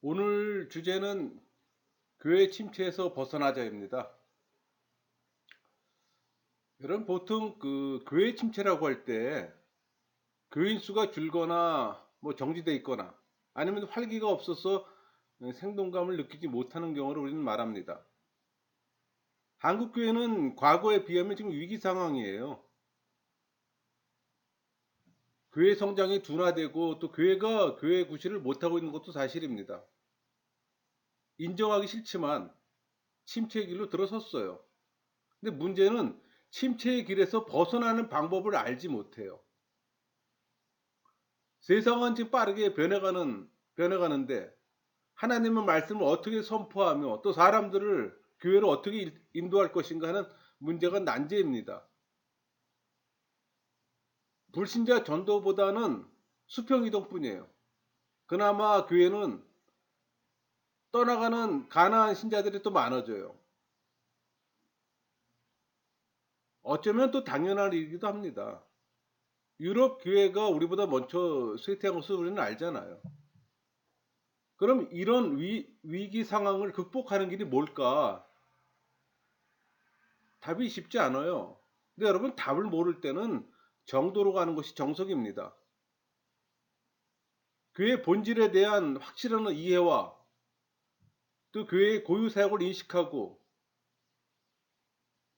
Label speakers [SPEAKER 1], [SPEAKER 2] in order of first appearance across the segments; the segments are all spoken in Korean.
[SPEAKER 1] 오늘 주제는 교회 침체에서 벗어나자입니다. 여러분 보통 그 교회 침체라고 할 때 교인 수가 줄거나 뭐 정지돼 있거나 아니면 활기가 없어서 생동감을 느끼지 못하는 경우를 우리는 말합니다. 한국 교회는 과거에 비하면 지금 위기 상황이에요. 교회 성장이 둔화되고 또 교회가 교회 구실을 못하고 있는 것도 사실입니다. 인정하기 싫지만 침체의 길로 들어섰어요. 근데 문제는 침체의 길에서 벗어나는 방법을 알지 못해요. 세상은 지금 빠르게 변해가는데 하나님의 말씀을 어떻게 선포하며 또 사람들을 교회로 어떻게 인도할 것인가 하는 문제가 난제입니다. 불신자 전도보다는 수평이동뿐이에요. 그나마 교회는 떠나가는 가난한 신자들이 또 많아져요. 어쩌면 또 당연한 일이기도 합니다. 유럽 교회가 우리보다 먼저 쇠퇴한 것을 우리는 알잖아요. 그럼 이런 위기 상황을 극복하는 길이 뭘까? 답이 쉽지 않아요. 근데 여러분 답을 모를 때는 정도로 가는 것이 정석입니다. 교회 본질에 대한 확실한 이해와 또 교회의 고유 사역을 인식하고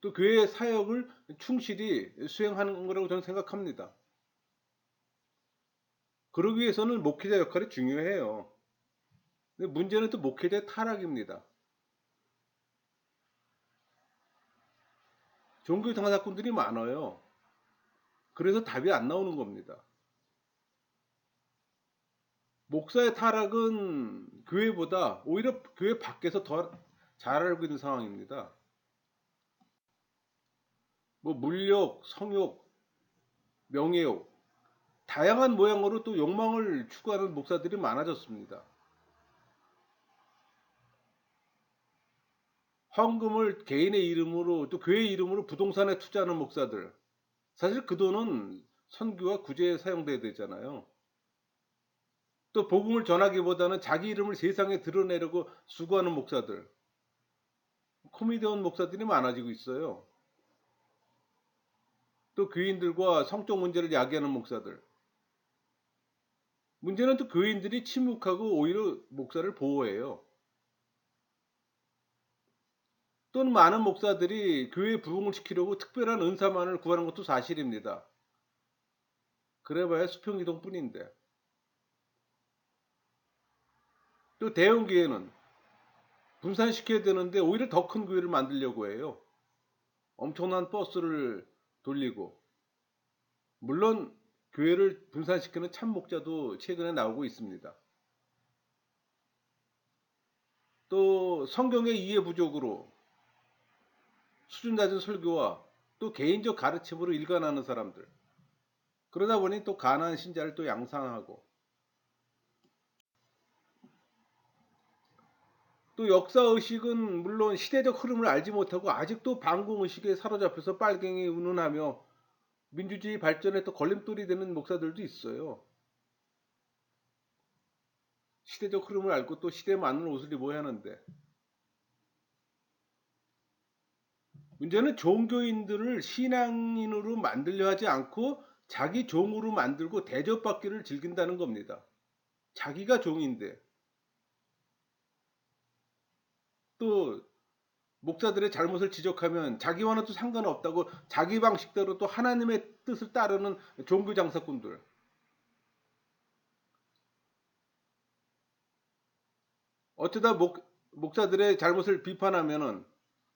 [SPEAKER 1] 또 교회의 사역을 충실히 수행하는 거라고 저는 생각합니다. 그러기 위해서는 목회자 역할이 중요해요. 근데 문제는 또 목회자의 타락입니다. 종교 장사꾼들이 많아요. 그래서 답이 안 나오는 겁니다. 목사의 타락은 교회보다 오히려 교회 밖에서 더 잘 알고 있는 상황입니다. 뭐 물욕, 성욕, 명예욕, 다양한 모양으로 또 욕망을 추구하는 목사들이 많아졌습니다. 헌금을 개인의 이름으로 또 교회 이름으로 부동산에 투자하는 목사들. 사실 그 돈은 선교와 구제에 사용돼야 되잖아요. 또 복음을 전하기보다는 자기 이름을 세상에 드러내려고 수고하는 목사들. 코미디언 목사들이 많아지고 있어요. 또 교인들과 성적 문제를 야기하는 목사들. 문제는 또 교인들이 침묵하고 오히려 목사를 보호해요. 또는 많은 목사들이 교회 부흥을 시키려고 특별한 은사만을 구하는 것도 사실입니다. 그래봐야 수평이동뿐인데. 또 대형 교회는 분산시켜야 되는데 오히려 더 큰 교회를 만들려고 해요. 엄청난 버스를 돌리고. 물론 교회를 분산시키는 참 목자도 최근에 나오고 있습니다. 또 성경의 이해 부족으로 수준 낮은 설교와 또 개인적 가르침으로 일관하는 사람들. 그러다 보니 또 가난한 신자를 또 양상하고 또 역사의식은 물론 시대적 흐름을 알지 못하고 아직도 반공의식에 사로잡혀서 빨갱이 운운하며 민주주의 발전에 또 걸림돌이 되는 목사들도 있어요. 시대적 흐름을 알고 또 시대에 맞는 옷을 입어야 하는데 문제는 종교인들을 신앙인으로 만들려 하지 않고 자기 종으로 만들고 대접받기를 즐긴다는 겁니다. 자기가 종인데 또 목사들의 잘못을 지적하면 자기와는 또 상관없다고 자기 방식대로 또 하나님의 뜻을 따르는 종교 장사꾼들. 어쩌다 목사들의 잘못을 비판하면은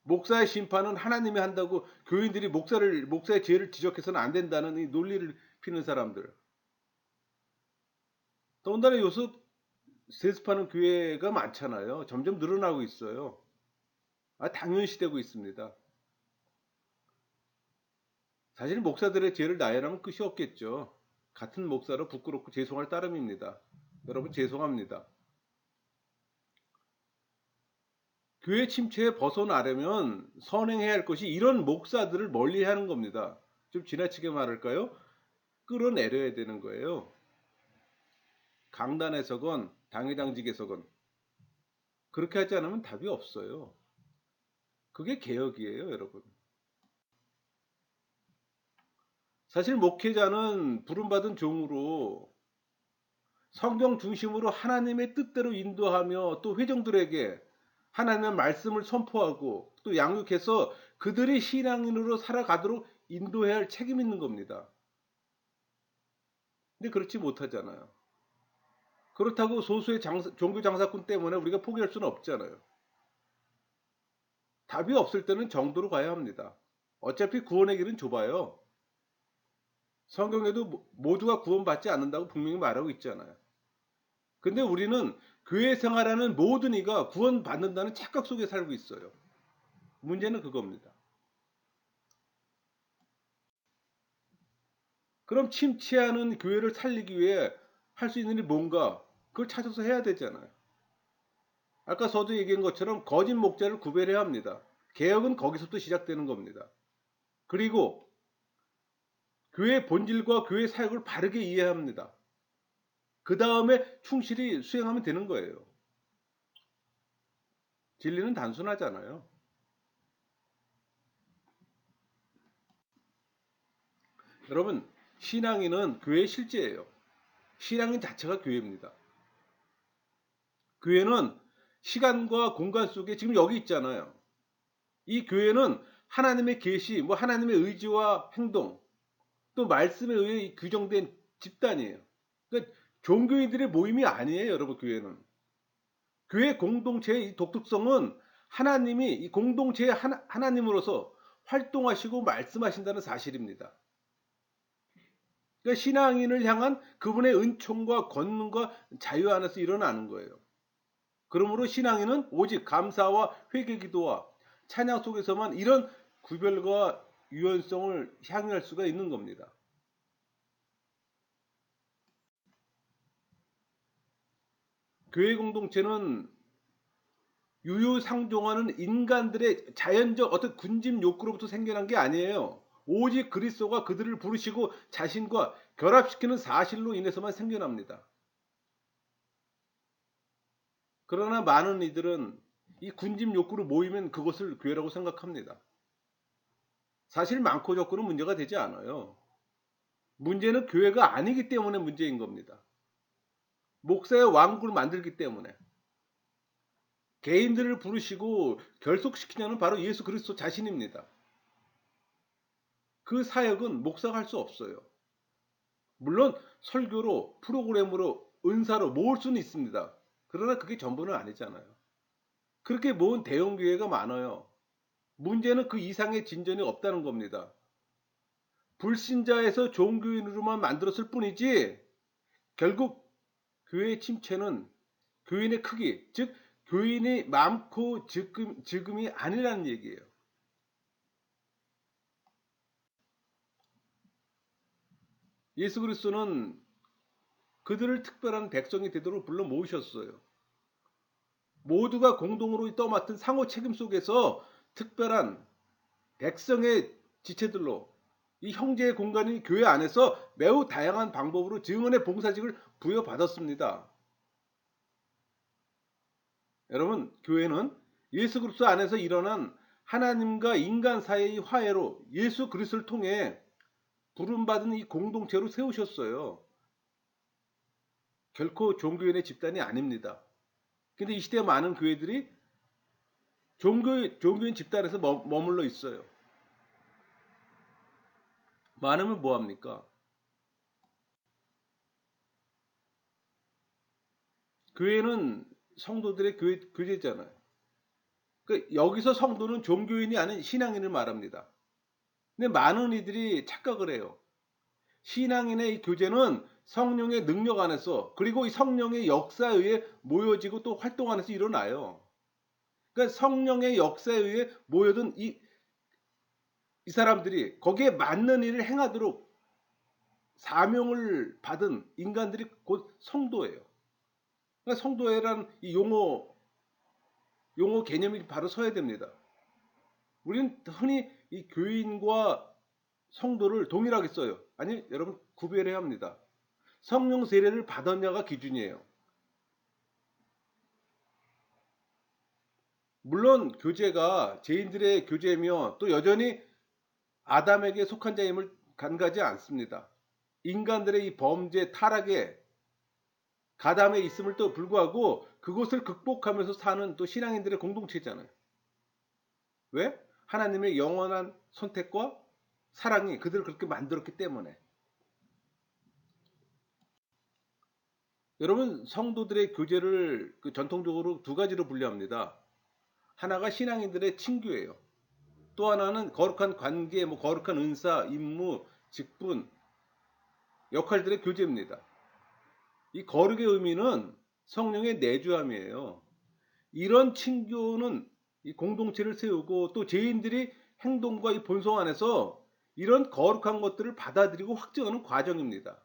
[SPEAKER 1] 목사의 심판은 하나님이 한다고 교인들이 목사의 죄를 지적해서는 안 된다는 이 논리를 피는 사람들. 더군다나 요새 세습하는 교회가 많잖아요. 점점 늘어나고 있어요. 당연시되고 있습니다. 사실 목사들의 죄를 나열하면 끝이 없겠죠. 같은 목사로 부끄럽고 죄송할 따름입니다. 여러분 죄송합니다. 교회 침체에 벗어나려면 선행해야 할 것이 이런 목사들을 멀리하는 겁니다. 좀 지나치게 말할까요? 끌어내려야 되는 거예요. 강단에서건 당회당직에서건 그렇게 하지 않으면 답이 없어요. 그게 개혁이에요, 여러분. 사실 목회자는 부름받은 종으로 성경 중심으로 하나님의 뜻대로 인도하며 또 회중들에게 하나님의 말씀을 선포하고 또 양육해서 그들이 신앙인으로 살아가도록 인도해야 할 책임이 있는 겁니다. 근데 그렇지 못하잖아요. 그렇다고 소수의 종교 장사꾼 때문에 우리가 포기할 수는 없잖아요. 답이 없을 때는 정도로 가야 합니다. 어차피 구원의 길은 좁아요. 성경에도 모두가 구원받지 않는다고 분명히 말하고 있잖아요. 근데 우리는 교회 생활하는 모든 이가 구원받는다는 착각 속에 살고 있어요. 문제는 그겁니다. 그럼 침체하는 교회를 살리기 위해 할 수 있는 일이 뭔가? 그걸 찾아서 해야 되잖아요. 아까 저도 얘기한 것처럼 거짓 목자를 구별해야 합니다. 개혁은 거기서부터 시작되는 겁니다. 그리고 교회 본질과 교회 사역을 바르게 이해합니다. 그 다음에 충실히 수행하면 되는 거예요. 진리는 단순하잖아요. 여러분, 신앙인은 교회의 실제예요. 신앙인 자체가 교회입니다. 교회는 시간과 공간 속에 지금 여기 있잖아요. 이 교회는 하나님의 계시, 하나님의 의지와 행동, 또 말씀에 의해 규정된 집단이에요. 그러니까 종교인들의 모임이 아니에요, 여러분. 교회는 교회 공동체의 독특성은 하나님이 이 공동체의 하나님으로서 활동하시고 말씀하신다는 사실입니다. 그러니까 신앙인을 향한 그분의 은총과 권능과 자유 안에서 일어나는 거예요. 그러므로 신앙인은 오직 감사와 회개기도와 찬양 속에서만 이런 구별과 유연성을 향유할 수가 있는 겁니다. 교회 공동체는 유유상종하는 인간들의 자연적 어떤 군집 욕구로부터 생겨난 게 아니에요. 오직 그리스도가 그들을 부르시고 자신과 결합시키는 사실로 인해서만 생겨납니다. 그러나 많은 이들은 이 군집 욕구로 모이면 그것을 교회라고 생각합니다. 사실 많고 적고는 문제가 되지 않아요. 문제는 교회가 아니기 때문에 문제인 겁니다. 목사의 왕국을 만들기 때문에 개인들을 부르시고 결속시키냐는 바로 예수 그리스도 자신입니다. 그 사역은 목사가 할 수 없어요. 물론 설교로 프로그램으로 은사로 모을 수는 있습니다. 그러나 그게 전부는 아니잖아요. 그렇게 모은 대형교회가 많아요. 문제는 그 이상의 진전이 없다는 겁니다. 불신자에서 종교인으로만 만들었을 뿐이지 결국 교회의 침체는 교인의 크기, 즉 교인이 많고 지금이 아니라는 얘기예요. 예수 그리스도는 그들을 특별한 백성이 되도록 불러 모으셨어요. 모두가 공동으로 떠맡은 상호 책임 속에서 특별한 백성의 지체들로 이 형제의 공간인 교회 안에서 매우 다양한 방법으로 증언의 봉사직을 부여받았습니다. 여러분, 교회는 예수 그리스도 안에서 일어난 하나님과 인간 사이의 화해로 예수 그리스도를 통해 부름받은 이 공동체로 세우셨어요. 결코 종교인의 집단이 아닙니다. 근데 이 시대 많은 교회들이 종교인 집단에서 머물러 있어요. 많으면 뭐합니까? 교회는 성도들의 교제잖아요. 그러니까 여기서 성도는 종교인이 아닌 신앙인을 말합니다. 근데 많은 이들이 착각을 해요. 신앙인의 이 교제는 성령의 능력 안에서 그리고 이 성령의 역사에 의해 모여지고 또 활동 안에서 일어나요. 그러니까 성령의 역사에 의해 모여든 이 사람들이 거기에 맞는 일을 행하도록 사명을 받은 인간들이 곧 성도예요. 그러니까 성도회란 이 용어 개념이 바로 서야 됩니다. 우리는 흔히 이 교인과 성도를 동일하게 써요. 아니, 여러분 구별해야 합니다. 성령 세례를 받았냐가 기준이에요. 물론 교제가 죄인들의 교제며 또 여전히 아담에게 속한 자임을 간과하지 않습니다. 인간들의 이 범죄 타락에 가담에 있음을 또 불구하고 그것을 극복하면서 사는 또 신앙인들의 공동체잖아요. 왜? 하나님의 영원한 선택과 사랑이 그들을 그렇게 만들었기 때문에. 여러분, 성도들의 교제를 전통적으로 두 가지로 분류합니다. 하나가 신앙인들의 친교예요. 또 하나는 거룩한 관계, 거룩한 은사, 임무, 직분, 역할들의 교제입니다. 이 거룩의 의미는 성령의 내주함이에요. 이런 친교는 이 공동체를 세우고 또 죄인들이 행동과 이 본성 안에서 이런 거룩한 것들을 받아들이고 확증하는 과정입니다.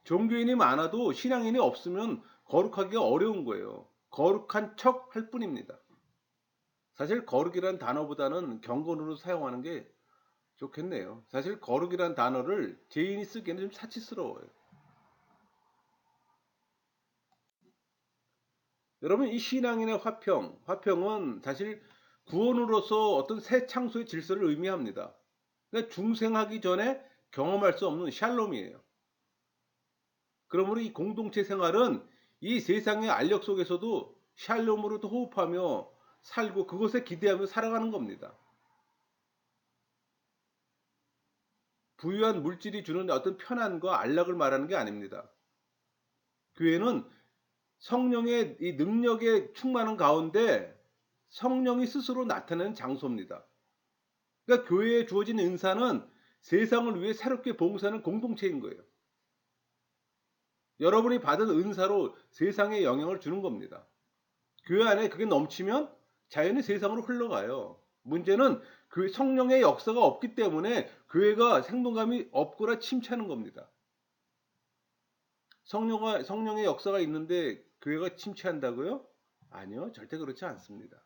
[SPEAKER 1] 종교인이 많아도 신앙인이 없으면 거룩하기가 어려운 거예요. 거룩한 척 할 뿐입니다. 사실 거룩이란 단어보다는 경건으로 사용하는 게 좋겠네요. 사실 거룩이란 단어를 죄인이 쓰기에는 좀 사치스러워요. 여러분, 이 신앙인의 화평은 사실 구원으로서 어떤 새 창조의 질서를 의미합니다. 그러니까 중생하기 전에 경험할 수 없는 샬롬이에요. 그러므로 이 공동체 생활은 이 세상의 알력 속에서도 샬롬으로도 호흡하며 살고 그것에 기대하며 살아가는 겁니다. 부유한 물질이 주는 어떤 편안과 안락을 말하는 게 아닙니다. 교회는 성령의 이 능력에 충만한 가운데 성령이 스스로 나타내는 장소입니다. 그러니까 교회에 주어진 은사는 세상을 위해 새롭게 봉사하는 공동체인 거예요. 여러분이 받은 은사로 세상에 영향을 주는 겁니다. 교회 안에 그게 넘치면 자연히 세상으로 흘러가요. 문제는 그 성령의 역사가 없기 때문에 교회가 생동감이 없거나 침체하는 겁니다. 성령의 역사가 있는데 교회가 침체한다고요? 아니요, 절대 그렇지 않습니다.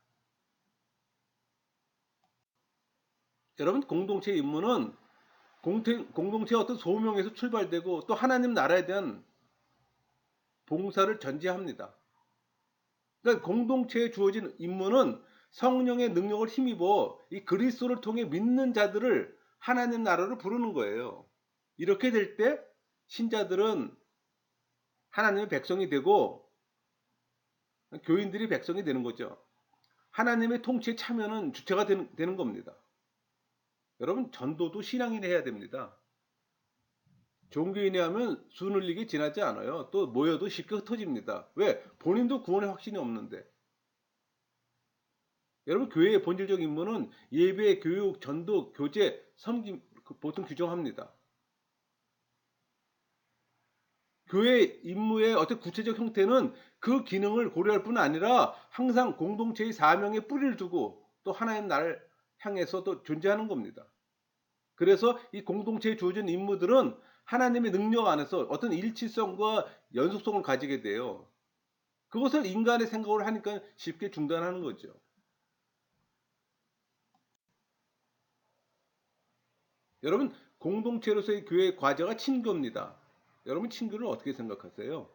[SPEAKER 1] 여러분, 공동체 임무는 공동체의 어떤 소명에서 출발되고 또 하나님 나라에 대한 봉사를 전제합니다. 그러니까 공동체에 주어진 임무는 성령의 능력을 힘입어 이 그리스도를 통해 믿는 자들을 하나님 나라로 부르는 거예요. 이렇게 될 때 신자들은 하나님의 백성이 되고 교인들이 백성이 되는 거죠. 하나님의 통치에 참여는 주체가 되는 겁니다. 여러분, 전도도 신앙인이 해야 됩니다. 종교인이 하면 수늘리게 지나지 않아요. 또 모여도 쉽게 흩어집니다. 왜? 본인도 구원의 확신이 없는데. 여러분, 교회의 본질적 임무는 예배, 교육, 전도, 교제, 섬김 보통 규정합니다. 교회 임무의 어떤 구체적 형태는 그 기능을 고려할 뿐 아니라 항상 공동체의 사명에 뿌리를 두고 또 하나님 나라를 향해서 또 존재하는 겁니다. 그래서 이 공동체에 주어진 임무들은 하나님의 능력 안에서 어떤 일치성과 연속성을 가지게 돼요. 그것을 인간의 생각으로 하니까 쉽게 중단하는 거죠. 여러분, 공동체로서의 교회의 과제가 친교입니다. 여러분, 친교를 어떻게 생각하세요?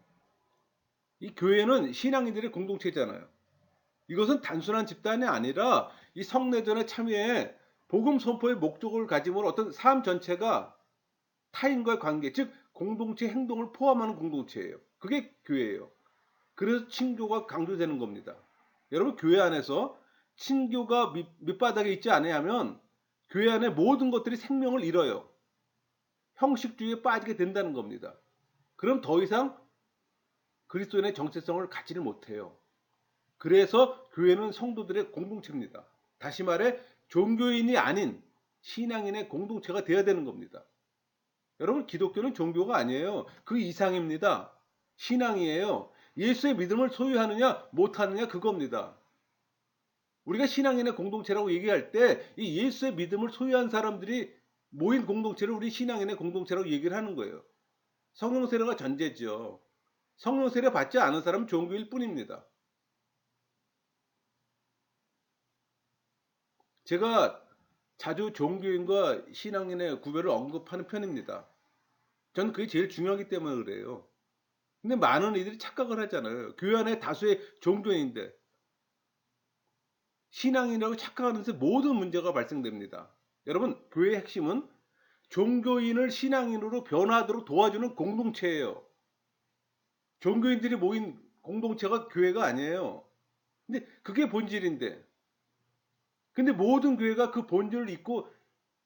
[SPEAKER 1] 이 교회는 신앙인들의 공동체잖아요. 이것은 단순한 집단이 아니라 이 성례전에 참여해 복음 선포의 목적을 가지고 어떤 삶 전체가 타인과의 관계, 즉 공동체 행동을 포함하는 공동체예요. 그게 교회예요. 그래서 친교가 강조되는 겁니다. 여러분, 교회 안에서 친교가 밑바닥에 있지 않으면 교회 안에 모든 것들이 생명을 잃어요. 형식주의에 빠지게 된다는 겁니다. 그럼 더 이상 그리스도인의 정체성을 갖지를 못해요. 그래서 교회는 성도들의 공동체입니다. 다시 말해 종교인이 아닌 신앙인의 공동체가 되어야 되는 겁니다. 여러분, 기독교는 종교가 아니에요. 그 이상입니다. 신앙이에요. 예수의 믿음을 소유하느냐 못하느냐 그겁니다. 우리가 신앙인의 공동체라고 얘기할 때 이 예수의 믿음을 소유한 사람들이 모인 공동체를 우리 신앙인의 공동체라고 얘기를 하는 거예요. 성령 세례가 전제죠. 성령 세례 받지 않은 사람은 종교일 뿐입니다. 제가 자주 종교인과 신앙인의 구별을 언급하는 편입니다. 저는 그게 제일 중요하기 때문에 그래요. 근데 많은 이들이 착각을 하잖아요. 교회 안에 다수의 종교인인데 신앙인이라고 착각하면서 모든 문제가 발생됩니다. 여러분, 교회의 핵심은 종교인을 신앙인으로 변화하도록 도와주는 공동체예요. 종교인들이 모인 공동체가 교회가 아니에요. 근데 그게 본질인데, 근데 모든 교회가 그 본질을 잊고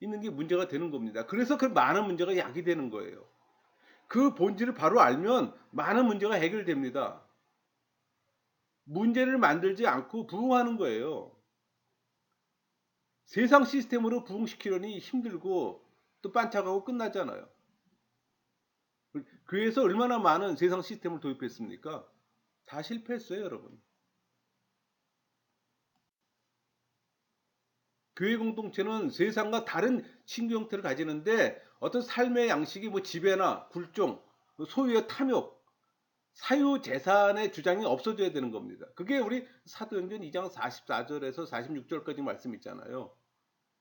[SPEAKER 1] 있는 게 문제가 되는 겁니다. 그래서 그 많은 문제가 야기되는 거예요. 그 본질을 바로 알면 많은 문제가 해결됩니다. 문제를 만들지 않고 부흥하는 거예요. 세상 시스템으로 부흥시키려니 힘들고 또 반짝하고 끝나잖아요. 교회에서 얼마나 많은 세상 시스템을 도입했습니까? 다 실패했어요, 여러분. 교회 공동체는 세상과 다른 친교 형태를 가지는데 어떤 삶의 양식이 뭐 지배나 굴종, 소유의 탐욕, 사유 재산의 주장이 없어져야 되는 겁니다. 그게 우리 사도행전 2장 44절에서 46절까지 말씀 있잖아요.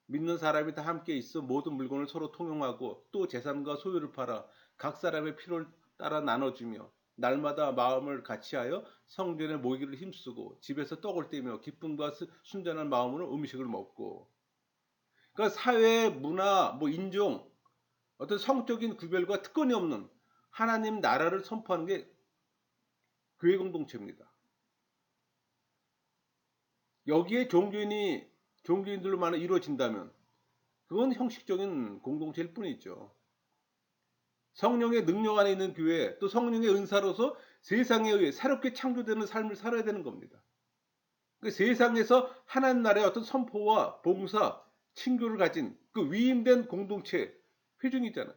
[SPEAKER 1] 믿는 사람이 다 함께 있어 모든 물건을 서로 통용하고 또 재산과 소유를 팔아 각 사람의 필요를 따라 나눠주며 날마다 마음을 같이하여 성전에 모이기를 힘쓰고 집에서 떡을 떼며 기쁨과 순전한 마음으로 음식을 먹고. 그러니까 사회, 문화, 뭐 인종, 어떤 성적인 구별과 특권이 없는 하나님 나라를 선포하는 게 교회 공동체입니다. 여기에 종교인들로만 이루어진다면 그건 형식적인 공동체일 뿐이죠. 성령의 능력 안에 있는 교회, 또 성령의 은사로서 세상에 의해 새롭게 창조되는 삶을 살아야 되는 겁니다. 그 세상에서 하나님 나라의 어떤 선포와 봉사, 친교를 가진 그 위임된 공동체 회중이잖아요.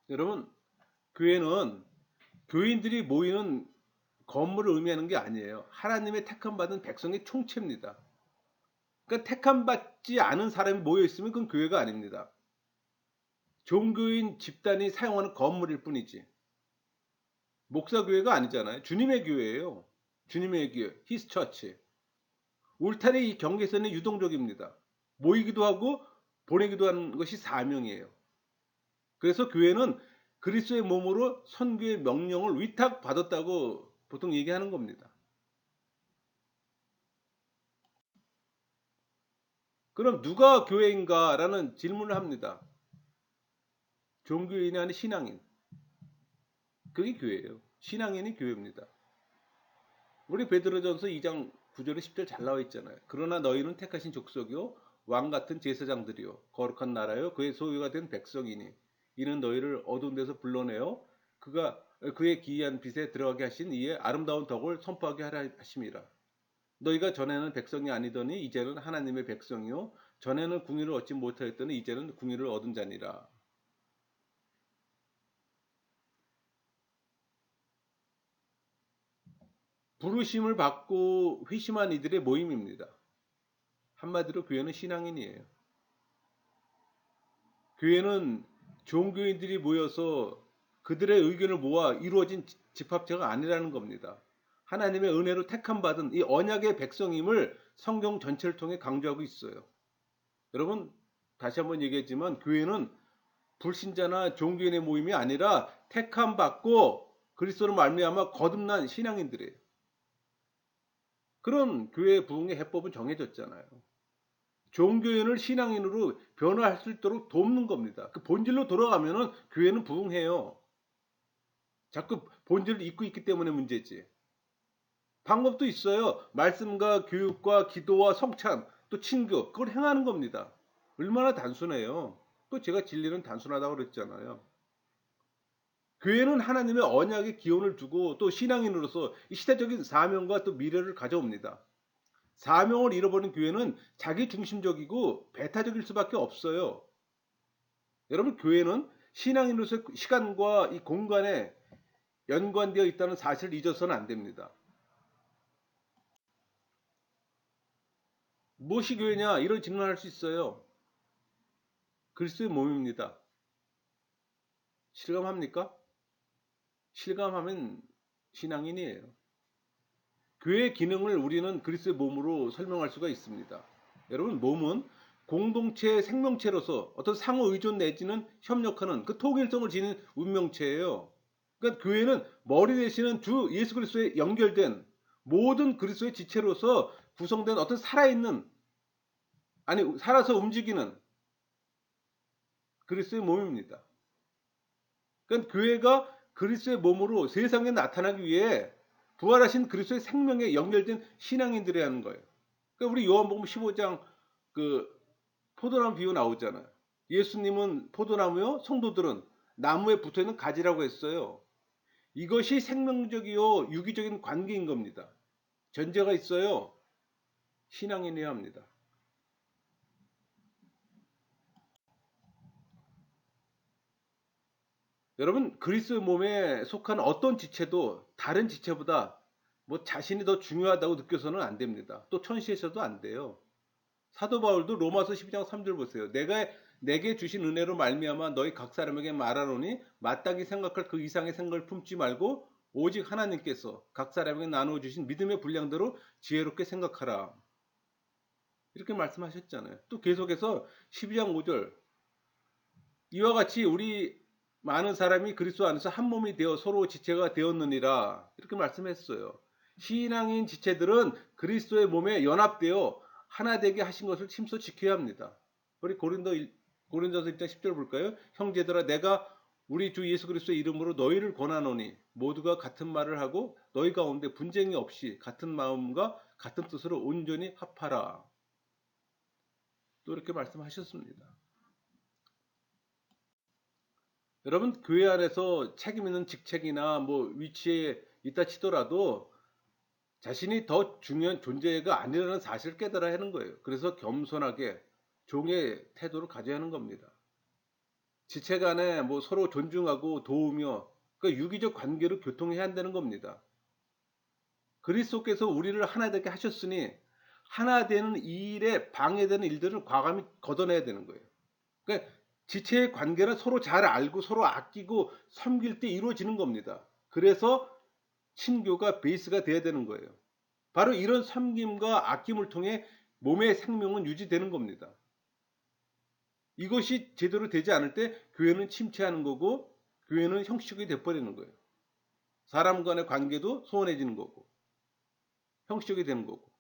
[SPEAKER 1] 여러분, 교회는 교인들이 모이는 건물을 의미하는 게 아니에요. 하나님의 택함 받은 백성의 총체입니다. 그러니까 택함 받지 않은 사람이 모여 있으면 그건 교회가 아닙니다. 종교인 집단이 사용하는 건물일 뿐이지. 목사교회가 아니잖아요. 주님의 교회예요. 주님의 교회, 히스 처치. 울타리 이 경계선은 유동적입니다. 모이기도 하고 보내기도 하는 것이 사명이에요. 그래서 교회는 그리스도의 몸으로 선교의 명령을 위탁받았다고 보통 얘기하는 겁니다. 그럼 누가 교회인가라는 질문을 합니다. 종교인이 아닌 신앙인. 그게 교회예요. 신앙인이 교회입니다. 우리 베드로전서 2장 9절에 10절 잘 나와 있잖아요. 그러나 너희는 택하신 족속이요 왕 같은 제사장들이요 거룩한 나라요 그의 소유가 된 백성이니 이는 너희를 어두운 데서 불러내어 그가 그의 기이한 빛에 들어가게 하신 이의 아름다운 덕을 선포하게 하라 하심이라. 너희가 전에는 백성이 아니더니 이제는 하나님의 백성이요 전에는 궁의를 얻지 못하였더니 이제는 궁의를 얻은 자니라. 부르심을 받고 회심한 이들의 모임입니다. 한마디로 교회는 신앙인이에요. 교회는 종교인들이 모여서 그들의 의견을 모아 이루어진 집합체가 아니라는 겁니다. 하나님의 은혜로 택함 받은 이 언약의 백성임을 성경 전체를 통해 강조하고 있어요. 여러분, 다시 한번 얘기했지만 교회는 불신자나 종교인의 모임이 아니라 택함 받고 그리스도로 말미암아 거듭난 신앙인들이에요. 그런 교회 부흥의 해법은 정해졌잖아요. 종교인을 신앙인으로 변화할 수 있도록 돕는 겁니다. 그 본질로 돌아가면은 교회는 부흥해요. 자꾸 본질을 잊고 있기 때문에 문제지. 방법도 있어요. 말씀과 교육과 기도와 성찬, 또 친교, 그걸 행하는 겁니다. 얼마나 단순해요. 또 제가 진리는 단순하다고 그랬잖아요. 교회는 하나님의 언약의 기원을 두고 또 신앙인으로서 이 시대적인 사명과 또 미래를 가져옵니다. 사명을 잃어버린 교회는 자기 중심적이고 배타적일 수밖에 없어요. 여러분, 교회는 신앙인으로서 시간과 이 공간에 연관되어 있다는 사실을 잊어서는 안 됩니다. 무엇이 교회냐? 이런 질문을 할 수 있어요. 그리스도의 몸입니다. 실감합니까? 실감하면 신앙인이에요. 교회의 기능을 우리는 그리스도의 몸으로 설명할 수가 있습니다. 여러분, 몸은 공동체 생명체로서 어떤 상호 의존 내지는 협력하는 그 통일성을 지닌 운명체예요. 그러니까 교회는 머리 되시는 주 예수 그리스도에 연결된 모든 그리스도의 지체로서 구성된 어떤 살아있는, 아니 살아서 움직이는 그리스도의 몸입니다. 그러니까 교회가 그리스도의 몸으로 세상에 나타나기 위해 부활하신 그리스도의 생명에 연결된 신앙인들이 하는 거예요. 그러니까 우리 요한복음 15장 그 포도나무 비유 나오잖아요. 예수님은 포도나무요, 성도들은 나무에 붙어있는 가지라고 했어요. 이것이 생명적이요 유기적인 관계인 겁니다. 전제가 있어요. 신앙인이어야 합니다. 여러분, 그리스도의 몸에 속한 어떤 지체도 다른 지체보다 뭐 자신이 더 중요하다고 느껴서는 안 됩니다. 또 천시에서도 안 돼요. 사도 바울도 로마서 12장 3절 보세요. 내가 내게 주신 은혜로 말미암아 너희 각 사람에게 말하노니 마땅히 생각할 그 이상의 생각을 품지 말고 오직 하나님께서 각 사람에게 나누어 주신 믿음의 분량대로 지혜롭게 생각하라. 이렇게 말씀하셨잖아요. 또 계속해서 12장 5절 이와 같이 우리 많은 사람이 그리스도 안에서 한 몸이 되어 서로 지체가 되었느니라 이렇게 말씀했어요. 신앙인 지체들은 그리스도의 몸에 연합되어 하나 되게 하신 것을 침소 지켜야 합니다. 우리 고린도서 1장 10절 볼까요? 형제들아 내가 우리 주 예수 그리스도의 이름으로 너희를 권하노니 모두가 같은 말을 하고 너희 가운데 분쟁이 없이 같은 마음과 같은 뜻으로 온전히 합하라. 또 이렇게 말씀하셨습니다. 여러분 교회 안에서 책임 있는 직책이나 뭐 위치에 있다 치더라도 자신이 더 중요한 존재가 아니라는 사실을 깨달아야 하는 거예요. 그래서 겸손하게 종의 태도를 가져야 하는 겁니다. 지체 간에 뭐 서로 존중하고 도우며 그 유기적 관계로 교통해야 한다는 겁니다. 그리스도께서 우리를 하나 되게 하셨으니 하나 되는 이 일에 방해되는 일들을 과감히 걷어내야 되는 거예요. 그러니까 지체의 관계는 서로 잘 알고 서로 아끼고 섬길 때 이루어지는 겁니다. 그래서 친교가 베이스가 돼야 되는 거예요. 바로 이런 섬김과 아낌을 통해 몸의 생명은 유지되는 겁니다. 이것이 제대로 되지 않을 때 교회는 침체하는 거고 교회는 형식이 돼버리는 거예요. 사람 간의 관계도 소원해지는 거고 형식이 되는 거고.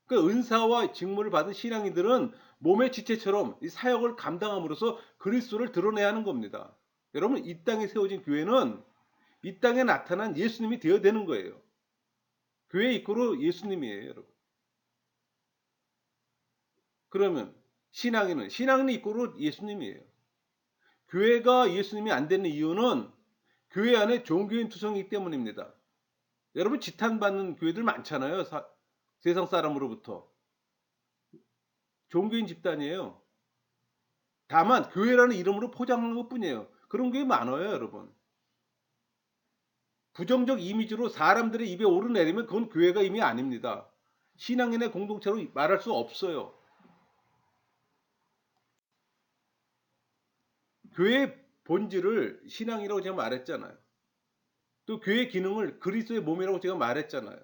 [SPEAKER 1] 그 은사와 직무를 받은 신앙인들은 몸의 지체처럼 이 사역을 감당함으로써 그리스도를 드러내야 하는 겁니다. 여러분 이 땅에 세워진 교회는 이 땅에 나타난 예수님이 되어야 되는 거예요. 교회 이꼬로 예수님이에요, 여러분. 그러면 신앙인은 이꼬로 예수님이에요. 교회가 예수님이 안 되는 이유는 교회 안에 종교인 투성이기 때문입니다. 여러분 지탄받는 교회들 많잖아요. 세상 사람으로부터. 종교인 집단이에요. 다만 교회라는 이름으로 포장하는 것뿐이에요. 그런 게 많아요, 여러분. 부정적 이미지로 사람들의 입에 오르내리면 그건 교회가 이미 아닙니다. 신앙인의 공동체로 말할 수 없어요. 교회의 본질을 신앙이라고 제가 말했잖아요. 또 교회의 기능을 그리스도의 몸이라고 제가 말했잖아요.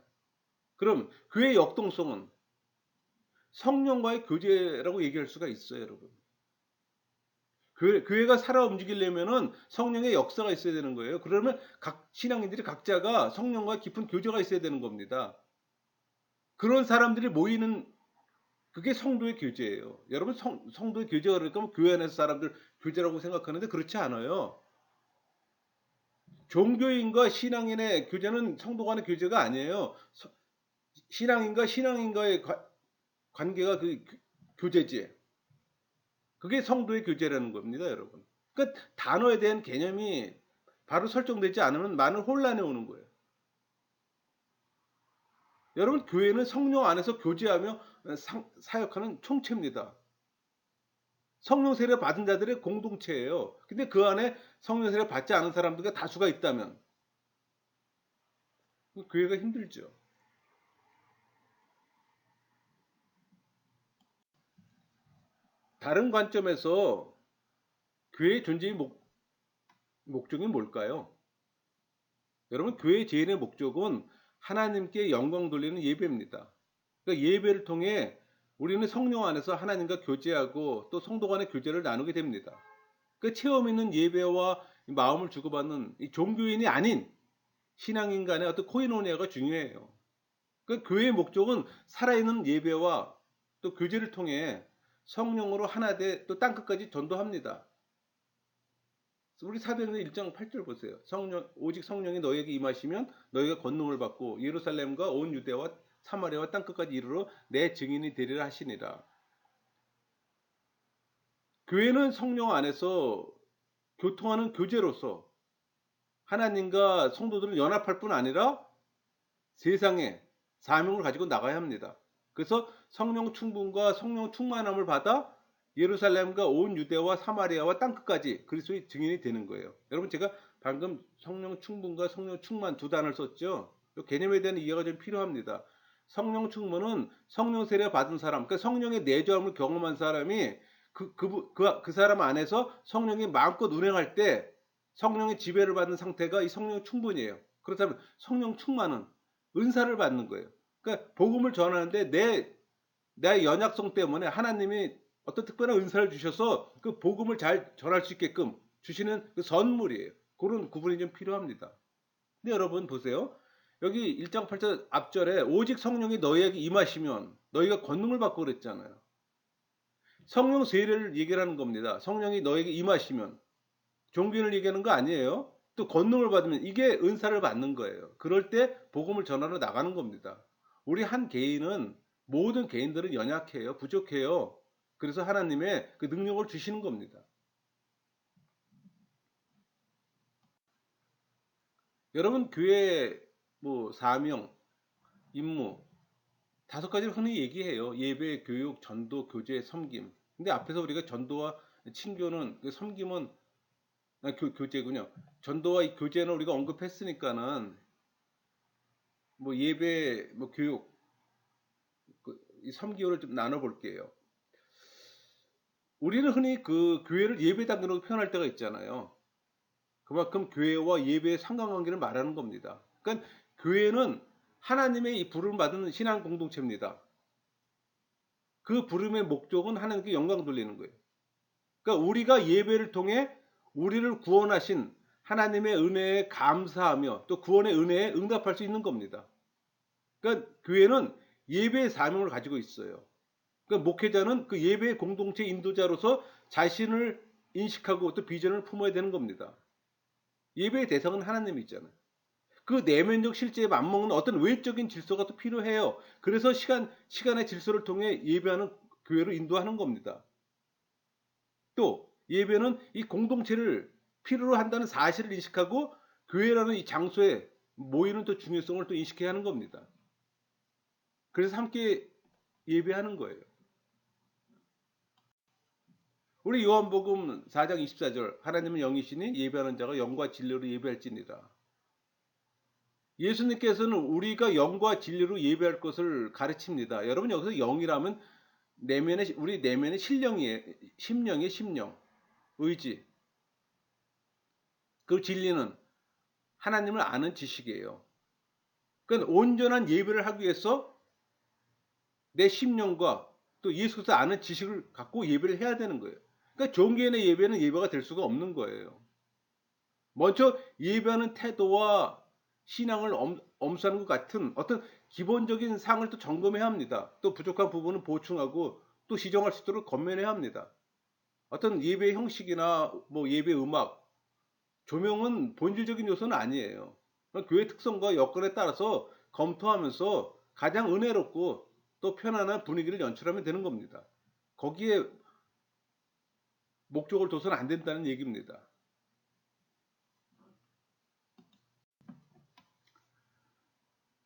[SPEAKER 1] 그럼 교회의 역동성은 성령과의 교제라고 얘기할 수가 있어요, 여러분. 교회가 살아 움직이려면은 성령의 역사가 있어야 되는 거예요. 그러면 각 신앙인들이 각자가 성령과 깊은 교제가 있어야 되는 겁니다. 그런 사람들이 모이는 그게 성도의 교제예요. 여러분 성도의 교제가 그러니까 뭐 교회 안에서 사람들 교제라고 생각하는데 그렇지 않아요. 종교인과 신앙인의 교제는 성도 간의 교제가 아니에요. 신앙인과 신앙인과의 관계가 그 교제지. 그게 성도의 교제라는 겁니다, 여러분. 그러니까 단어에 대한 개념이 바로 설정되지 않으면 많은 혼란이 오는 거예요. 여러분, 교회는 성령 안에서 교제하며 사역하는 총체입니다. 성령 세례 받은 자들의 공동체예요. 근데 그 안에 성령 세례 받지 않은 사람들과 다수가 있다면 교회가 힘들죠. 다른 관점에서 교회의 존재의 목적이 뭘까요? 여러분, 교회 제일의 목적은 하나님께 영광 돌리는 예배입니다. 그러니까 예배를 통해 우리는 성령 안에서 하나님과 교제하고 또 성도 간의 교제를 나누게 됩니다. 그 체험 있는 예배와 마음을 주고받는 이 종교인이 아닌 신앙인 간의 어떤 코이노니아가 중요해요. 그 교회의 목적은 살아있는 예배와 또 교제를 통해 성령으로 하나 돼 또 땅끝까지 전도합니다. 우리 사도행전 1장 8절 보세요. 오직 성령이 너에게 임하시면 너희가 권능을 받고 예루살렘과 온 유대와 사마리아와 땅끝까지 이르러 내 증인이 되리라 하시니라. 교회는 성령 안에서 교통하는 교제로서 하나님과 성도들을 연합할 뿐 아니라 세상에 사명을 가지고 나가야 합니다. 그래서 성령 충분과 성령 충만함을 받아 예루살렘과 온 유대와 사마리아와 땅끝까지 그리스도의 증인이 되는 거예요. 여러분, 제가 방금 성령 충분과 성령 충만 두 단어를 썼죠. 이 개념에 대한 이해가 좀 필요합니다. 성령 충만은 성령 세례 받은 사람, 그러니까 성령의 내주함을 경험한 사람이 그 사람 안에서 성령이 마음껏 운행할 때 성령의 지배를 받는 상태가 이 성령 충분이에요. 그렇다면 성령 충만은 은사를 받는 거예요. 그러니까 복음을 전하는데 내 연약성 때문에 하나님이 어떤 특별한 은사를 주셔서 그 복음을 잘 전할 수 있게끔 주시는 그 선물이에요. 그런 구분이 좀 필요합니다. 근데 여러분 보세요. 여기 1장 8절 앞절에 오직 성령이 너희에게 임하시면 너희가 권능을 받고 그랬잖아요. 성령 세례를 얘기하는 겁니다. 성령이 너에게 임하시면 종교를 얘기하는 거 아니에요. 또 권능을 받으면 이게 은사를 받는 거예요. 그럴 때 복음을 전하러 나가는 겁니다. 우리 한 개인은 모든 개인들은 연약해요. 부족해요. 그래서 하나님의 그 능력을 주시는 겁니다. 여러분 교회 뭐 사명, 임무 다섯 가지를 흔히 얘기해요. 예배, 교육, 전도, 교제, 섬김. 근데 앞에서 우리가 전도와 친교는 그 섬김은 교제군요. 전도와 이 교제는 우리가 언급했으니까는 뭐 예배, 뭐 교육, 이 3개월을 좀 나눠볼게요. 우리는 흔히 그 교회를 예배 단계로 표현할 때가 있잖아요. 그만큼 교회와 예배의 상관관계를 말하는 겁니다. 그러니까 교회는 하나님의 이 부름을 받은 신앙 공동체입니다. 그 부름의 목적은 하나님께 영광 돌리는 거예요. 그러니까 우리가 예배를 통해 우리를 구원하신 하나님의 은혜에 감사하며 또 구원의 은혜에 응답할 수 있는 겁니다. 그러니까 교회는 예배의 사명을 가지고 있어요. 그러니까 목회자는 그 예배 공동체 인도자로서 자신을 인식하고 또 비전을 품어야 되는 겁니다. 예배의 대상은 하나님이잖아요. 그 내면적 실제에 맞먹는 어떤 외적인 질서가 또 필요해요. 그래서 시간의 질서를 통해 예배하는 교회로 인도하는 겁니다. 또 예배는 이 공동체를 필요로 한다는 사실을 인식하고 교회라는 이 장소에 모이는 또 중요성을 또 인식해야 하는 겁니다. 그래서 함께 예배하는 거예요. 우리 요한복음 4장 24절 하나님은 영이시니 예배하는 자가 영과 진리로 예배할지니라. 예수님께서는 우리가 영과 진리로 예배할 것을 가르칩니다. 여러분 여기서 영이라면 우리 내면의 신령이에요. 심령의 심령, 의지. 그 진리는 하나님을 아는 지식이에요. 그러니까 온전한 예배를 하기 위해서 내 심령과 또 예수께서 아는 지식을 갖고 예배를 해야 되는 거예요. 그러니까 종교인의 예배는 예배가 될 수가 없는 거예요. 먼저 예배하는 태도와 신앙을 엄수하는 것 같은 어떤 기본적인 상을 또 점검해야 합니다. 또 부족한 부분은 보충하고 또 시정할 수 있도록 건면해야 합니다. 어떤 예배 형식이나 뭐 예배 음악, 조명은 본질적인 요소는 아니에요. 교회 특성과 여건에 따라서 검토하면서 가장 은혜롭고 또 편안한 분위기를 연출하면 되는 겁니다. 거기에 목적을 둬서는 안 된다는 얘기입니다.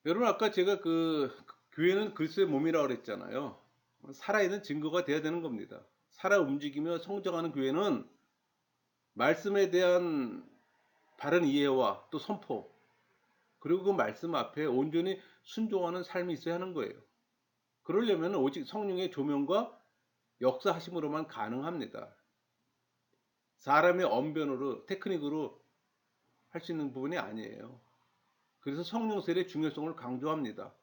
[SPEAKER 1] 여러분 아까 제가 그 교회는 그리스도의 몸이라고 그랬잖아요. 살아있는 증거가 돼야 되는 겁니다. 살아 움직이며 성장하는 교회는 말씀에 대한 바른 이해와 또 선포 그리고 그 말씀 앞에 온전히 순종하는 삶이 있어야 하는 거예요. 그러려면 오직 성령의 조명과 역사하심으로만 가능합니다. 사람의 언변으로 테크닉으로 할 수 있는 부분이 아니에요. 그래서 성령 세례의 중요성을 강조합니다.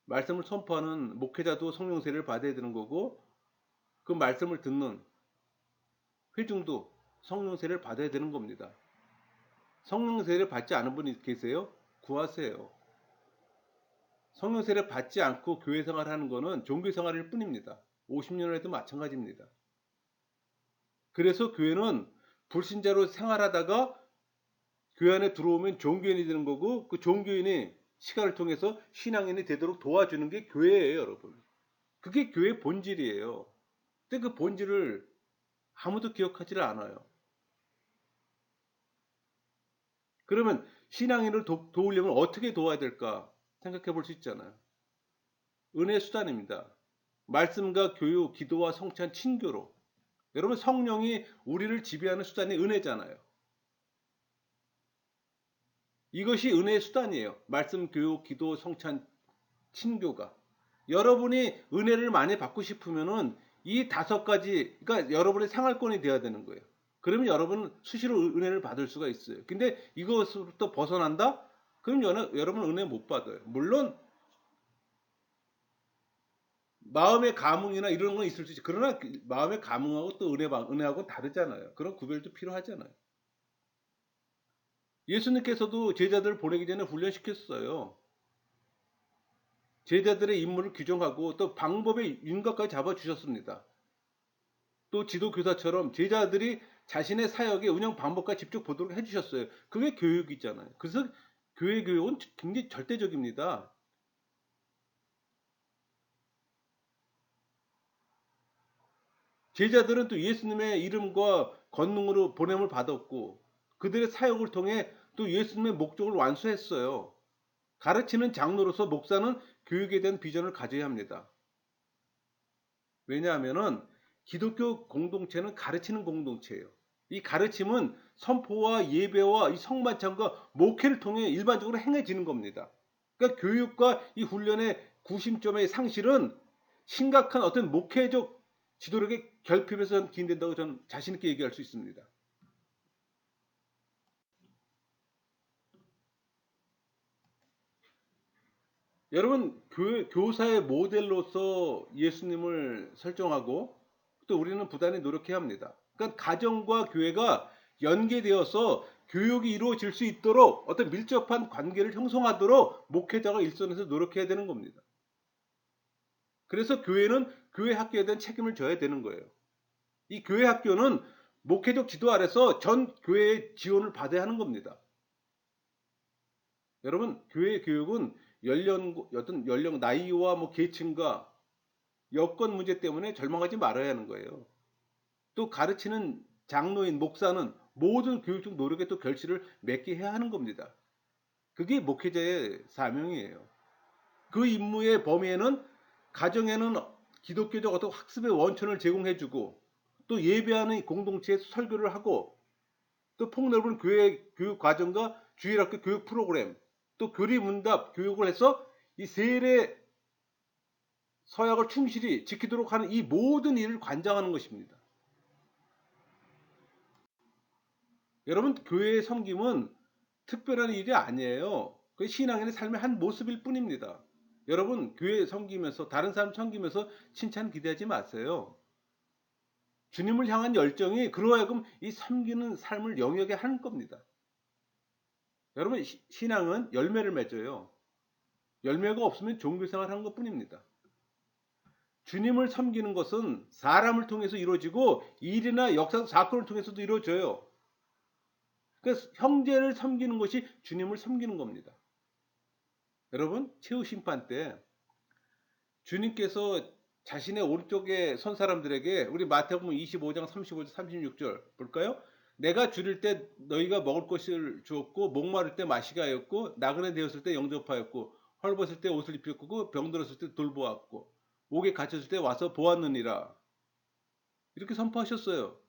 [SPEAKER 1] 말씀을 선포하는 목회자도 성령 세례를 받아야 되는 거고, 그 말씀을 듣는 회중도 성령 세례를 받아야 되는 겁니다. 성령 세례를 받지 않은 분이 계세요? 구하세요. 성령 세례를 받지 않고 교회 생활하는 거는 종교 생활일 뿐입니다. 50년을 해도 마찬가지입니다. 그래서 교회는 불신자로 생활하다가 교회 안에 들어오면 종교인이 되는 거고, 그 종교인이 시간을 통해서 신앙인이 되도록 도와주는 게 교회예요, 여러분. 그게 교회의 본질이에요. 근데 그 본질을 아무도 기억하지를 않아요. 그러면 신앙인을 도우려면 어떻게 도와야 될까 생각해 볼 수 있잖아요. 은혜 수단입니다. 말씀과 교육, 기도와 성찬, 친교로. 여러분, 성령이 우리를 지배하는 수단이 은혜잖아요. 이것이 은혜의 수단이에요. 말씀, 교육, 기도, 성찬, 친교가. 여러분이 은혜를 많이 받고 싶으면은 이 5가지, 그러니까 여러분의 생활권이 되어야 되는 거예요. 그러면 여러분은 수시로 은혜를 받을 수가 있어요. 근데 이것으로부터 벗어난다? 그럼 여러분 은혜 못 받아요. 물론 마음의 감흥이나 이런 건 있을 수 있지. 그러나 마음의 감흥하고 또 은혜하고 다르잖아요. 그런 구별도 필요하잖아요. 예수님께서도 제자들을 보내기 전에 훈련시켰어요. 제자들의 임무를 규정하고 또 방법의 윤곽까지 잡아주셨습니다. 또 지도교사처럼 제자들이 자신의 사역의 운영 방법까지 직접 보도록 해주셨어요. 그게 교육이잖아요. 그래서 교회 교육은 굉장히 절대적입니다. 제자들은 또 예수님의 이름과 권능으로 보냄을 받았고 그들의 사역을 통해 또 예수님의 목적을 완수했어요. 가르치는 장로로서 목사는 교육에 대한 비전을 가져야 합니다. 왜냐하면은 기독교 공동체는 가르치는 공동체예요. 이 가르침은 선포와 예배와 이 성만찬과 목회를 통해 일반적으로 행해지는 겁니다. 그러니까 교육과 이 훈련의 구심점의 상실은 심각한 어떤 목회적 지도력의 결핍에서 기인된다고 저는 자신 있게 얘기할 수 있습니다. 여러분, 교사의 모델로서 예수님을 설정하고 또 우리는 부단히 노력해야 합니다. 그러니까 가정과 교회가 연계되어서 교육이 이루어질 수 있도록 어떤 밀접한 관계를 형성하도록 목회자가 일선에서 노력해야 되는 겁니다. 그래서 교회는 교회 학교에 대한 책임을 져야 되는 거예요. 이 교회 학교는 목회적 지도 아래서 전 교회의 지원을 받아야 하는 겁니다. 여러분, 교회 교육은 어떤 연령, 나이와 뭐 계층과 여건 문제 때문에 절망하지 말아야 하는 거예요. 또 가르치는 장로인, 목사는 모든 교육적 노력에 또 결실을 맺게 해야 하는 겁니다. 그게 목회자의 사명이에요. 그 임무의 범위에는 가정에는 기독교적 어떤 학습의 원천을 제공해주고 또 예배하는 공동체에서 설교를 하고 또 폭넓은 교회 교육 과정과 주일학교 교육 프로그램 또 교리문답 교육을 해서 이 세례 서약을 충실히 지키도록 하는 이 모든 일을 관장하는 것입니다. 여러분, 교회의 섬김은 특별한 일이 아니에요. 그 신앙인의 삶의 한 모습일 뿐입니다. 여러분, 교회 섬기면서 다른 사람 섬기면서 칭찬 기대하지 마세요. 주님을 향한 열정이 그러하여금 이 섬기는 삶을 영역에 하는 겁니다. 여러분, 신앙은 열매를 맺어요. 열매가 없으면 종교생활 하는 것 뿐입니다. 주님을 섬기는 것은 사람을 통해서 이루어지고 일이나 역사 사건을 통해서도 이루어져요. 그래서 형제를 섬기는 것이 주님을 섬기는 겁니다. 여러분, 최후 심판 때 주님께서 자신의 오른쪽에 선 사람들에게 우리 마태복음 25장 35절 36절 볼까요? 내가 줄일 때 너희가 먹을 것을 주었고 목마를 때 마시게 하였고 나그네 되었을 때 영접하였고 헐벗을 때 옷을 입혔고 병들었을 때 돌보았고 옥에 갇혔을 때 와서 보았느니라. 이렇게 선포하셨어요.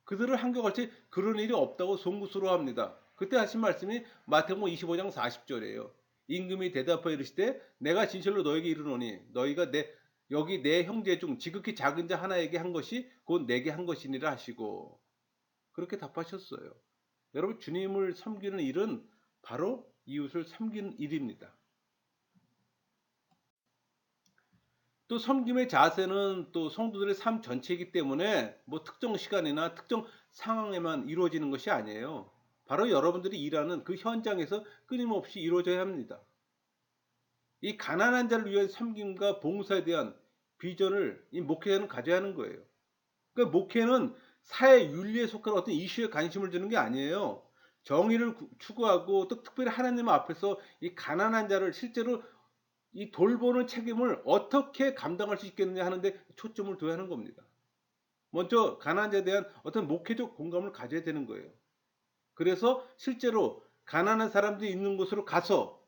[SPEAKER 1] 그들을 한결같이 그런 일이 없다고 송구스러워합니다. 그때 하신 말씀이 마태복음 25장 40절이에요. 임금이 대답하여 이르시되 내가 진실로 너에게 이르노니 너희가 여기 내 형제 중 지극히 작은 자 하나에게 한 것이 곧 내게 한 것이니라 하시고 그렇게 답하셨어요. 여러분, 주님을 섬기는 일은 바로 이웃을 섬기는 일입니다. 또 섬김의 자세는 또 성도들의 삶 전체이기 때문에 뭐 특정 시간이나 특정 상황에만 이루어지는 것이 아니에요. 바로 여러분들이 일하는 그 현장에서 끊임없이 이루어져야 합니다. 이 가난한 자를 위한 섬김과 봉사에 대한 비전을 이 목회자는 가져야 하는 거예요. 그러니까 목회는 사회 윤리에 속한 어떤 이슈에 관심을 두는 게 아니에요. 정의를 추구하고 또 특별히 하나님 앞에서 이 가난한 자를 실제로 이 돌보는 책임을 어떻게 감당할 수 있겠느냐 하는데 초점을 둬야 하는 겁니다. 먼저 가난한 자에 대한 어떤 목회적 공감을 가져야 되는 거예요. 그래서 실제로 가난한 사람들이 있는 곳으로 가서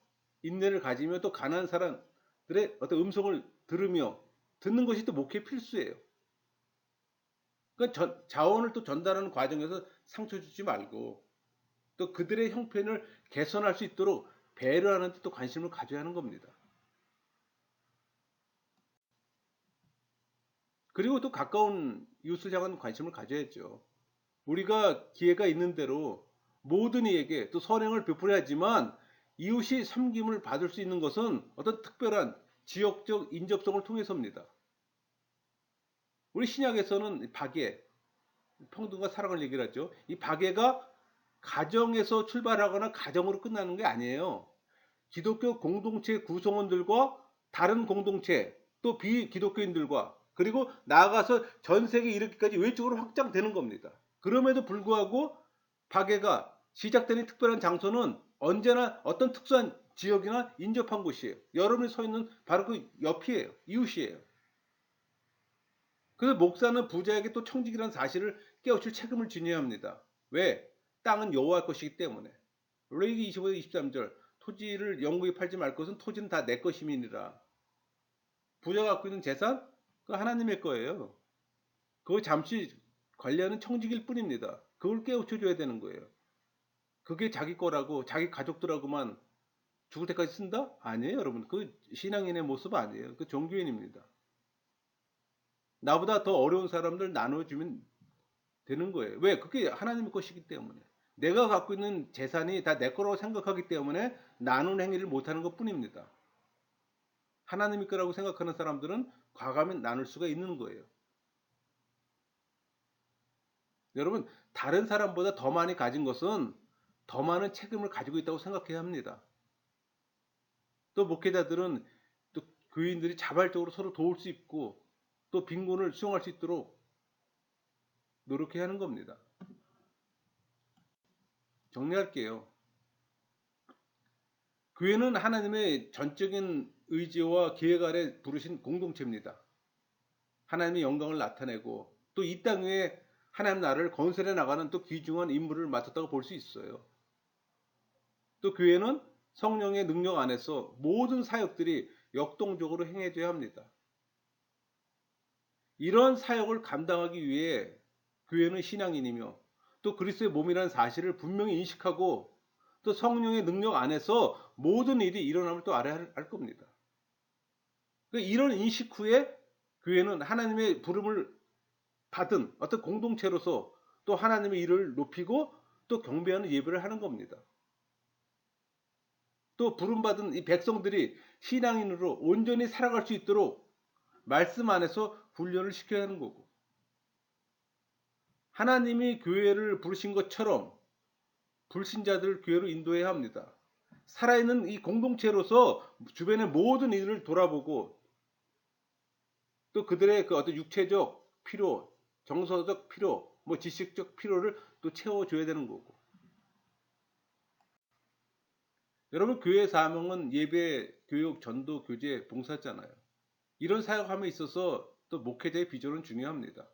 [SPEAKER 1] 인내를 가지며 또 가난한 사람들의 어떤 음성을 들으며 듣는 것이 또 목회 필수예요. 그러니까 자원을 또 전달하는 과정에서 상처 주지 말고 또 그들의 형편을 개선할 수 있도록 배려하는 데 또 관심을 가져야 하는 겁니다. 그리고 또 가까운 이웃을 향한 관심을 가져야죠. 우리가 기회가 있는 대로 모든 이에게 또 선행을 베풀어야지만 이웃이 섬김을 받을 수 있는 것은 어떤 특별한 지역적 인접성을 통해서입니다. 우리 신약에서는 박애, 평등과 사랑을 얘기를 하죠. 이 박애가 가정에서 출발하거나 가정으로 끝나는 게 아니에요. 기독교 공동체 구성원들과 다른 공동체 또 비기독교인들과 그리고 나아가서 전 세계 이르기까지 외적으로 확장되는 겁니다. 그럼에도 불구하고 박해가 시작되는 특별한 장소는 언제나 어떤 특수한 지역이나 인접한 곳이에요. 여러분이 서 있는 바로 그 옆이에요. 이웃이에요. 그래서 목사는 부자에게 또 청직이라는 사실을 깨우칠 책임을 지녀야 합니다. 왜? 땅은 여호와 것이기 때문에. 레위기 25절 23절 토지를 영구히 팔지 말 것은 토지는 다 내 것임이니라. 부자가 갖고 있는 재산? 그 하나님의 거예요. 그거 잠시 관리하는 청직일 뿐입니다. 그걸 깨우쳐줘야 되는 거예요. 그게 자기 거라고 자기 가족들하고만 죽을 때까지 쓴다? 아니에요, 여러분. 그 신앙인의 모습 아니에요. 그 종교인입니다. 나보다 더 어려운 사람들 나눠주면 되는 거예요. 왜? 그게 하나님의 것이기 때문에. 내가 갖고 있는 재산이 다 내 거라고 생각하기 때문에 나눈 행위를 못하는 것 뿐입니다. 하나님의 거라고 생각하는 사람들은 과감히 나눌 수가 있는 거예요. 여러분, 다른 사람보다 더 많이 가진 것은 더 많은 책임을 가지고 있다고 생각해야 합니다. 또 목회자들은 또 교인들이 자발적으로 서로 도울 수 있고 또 빈곤을 수용할 수 있도록 노력해야 하는 겁니다. 정리할게요. 교회는 하나님의 전적인 의지와 계획 아래 부르신 공동체입니다. 하나님의 영광을 나타내고 또 이 땅 위에 하나님 나라를 건설해 나가는 또 귀중한 임무를 맡았다고 볼 수 있어요. 또 교회는 성령의 능력 안에서 모든 사역들이 역동적으로 행해져야 합니다. 이런 사역을 감당하기 위해 교회는 신앙인이며 또 그리스도의 몸이라는 사실을 분명히 인식하고 또 성령의 능력 안에서 모든 일이 일어남을 또 알아야 할 겁니다. 그러니까 이런 인식 후에 교회는 하나님의 부름을 받은 어떤 공동체로서 또 하나님의 일을 높이고 또 경배하는 예배를 하는 겁니다. 또 부름받은 이 백성들이 신앙인으로 온전히 살아갈 수 있도록 말씀 안에서 훈련을 시켜야 하는 거고 하나님이 교회를 부르신 것처럼 불신자들을 교회로 인도해야 합니다. 살아있는 이 공동체로서 주변의 모든 일을 돌아보고 또 그들의 그 어떤 육체적 필요, 정서적 필요, 뭐 지식적 필요를 또 채워줘야 되는 거고. 여러분 교회 사명은 예배, 교육, 전도, 교제, 봉사잖아요. 이런 사역함에 있어서 또 목회자의 비전은 중요합니다.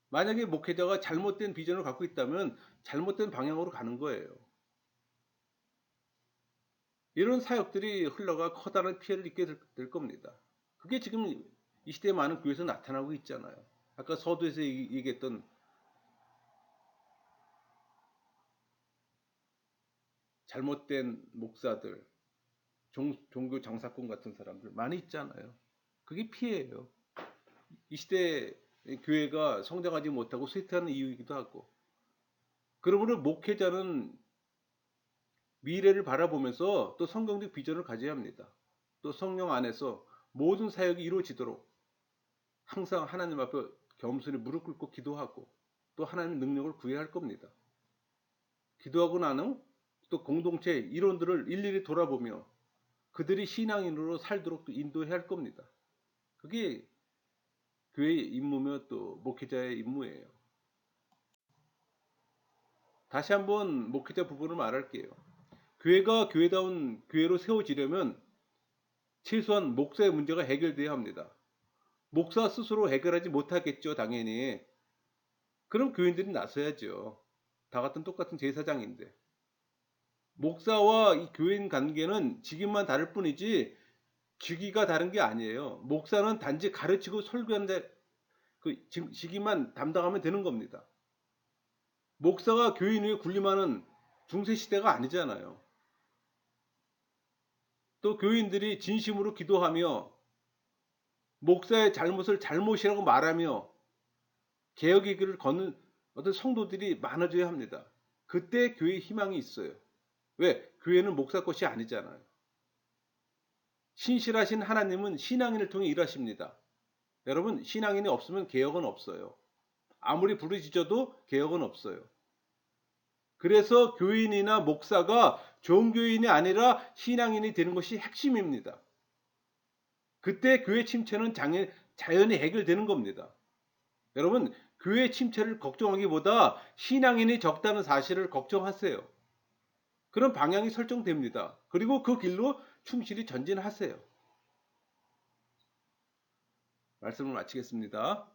[SPEAKER 1] 만약에 목회자가 잘못된 비전을 갖고 있다면 잘못된 방향으로 가는 거예요. 이런 사역들이 흘러가 커다란 피해를 입게 될 겁니다. 그게 지금 이 시대에 많은 교회에서 나타나고 있잖아요. 아까 서두에서 얘기했던 잘못된 목사들, 종교 장사꾼 같은 사람들 많이 있잖아요. 그게 피해예요. 이 시대에 교회가 성장하지 못하고 쇠퇴하는 이유이기도 하고. 그러므로 목회자는 미래를 바라보면서 또 성경적 비전을 가져야 합니다. 또 성령 안에서 모든 사역이 이루어지도록 항상 하나님 앞에 겸손히 무릎 꿇고 기도하고 또 하나님의 능력을 구해야 할 겁니다. 기도하고 나는 또 공동체 일원들을 일일이 돌아보며 그들이 신앙인으로 살도록 또 인도해야 할 겁니다. 그게 교회의 임무며 또 목회자의 임무예요. 다시 한번 목회자 부분을 말할게요. 교회가 교회다운 교회로 세워지려면 최소한 목사의 문제가 해결돼야 합니다. 목사 스스로 해결하지 못하겠죠, 당연히. 그럼 교인들이 나서야죠. 다 같은 똑같은 제사장인데. 목사와 이 교인 관계는 직임만 다를 뿐이지 직위가 다른 게 아니에요. 목사는 단지 가르치고 설교하는 그 직위만 담당하면 되는 겁니다. 목사가 교인 위에 군림하는 중세 시대가 아니잖아요. 또 교인들이 진심으로 기도하며 목사의 잘못을 잘못이라고 말하며 개혁의 길을 걷는 어떤 성도들이 많아져야 합니다. 그때 교회에 희망이 있어요. 왜? 교회는 목사 것이 아니잖아요. 신실하신 하나님은 신앙인을 통해 일하십니다. 여러분, 신앙인이 없으면 개혁은 없어요. 아무리 부르짖어도 개혁은 없어요. 그래서 교인이나 목사가 종교인이 아니라 신앙인이 되는 것이 핵심입니다. 그때 교회 침체는 자연히 해결되는 겁니다. 여러분, 교회 침체를 걱정하기보다 신앙인이 적다는 사실을 걱정하세요. 그런 방향이 설정됩니다. 그리고 그 길로 충실히 전진하세요. 말씀을 마치겠습니다.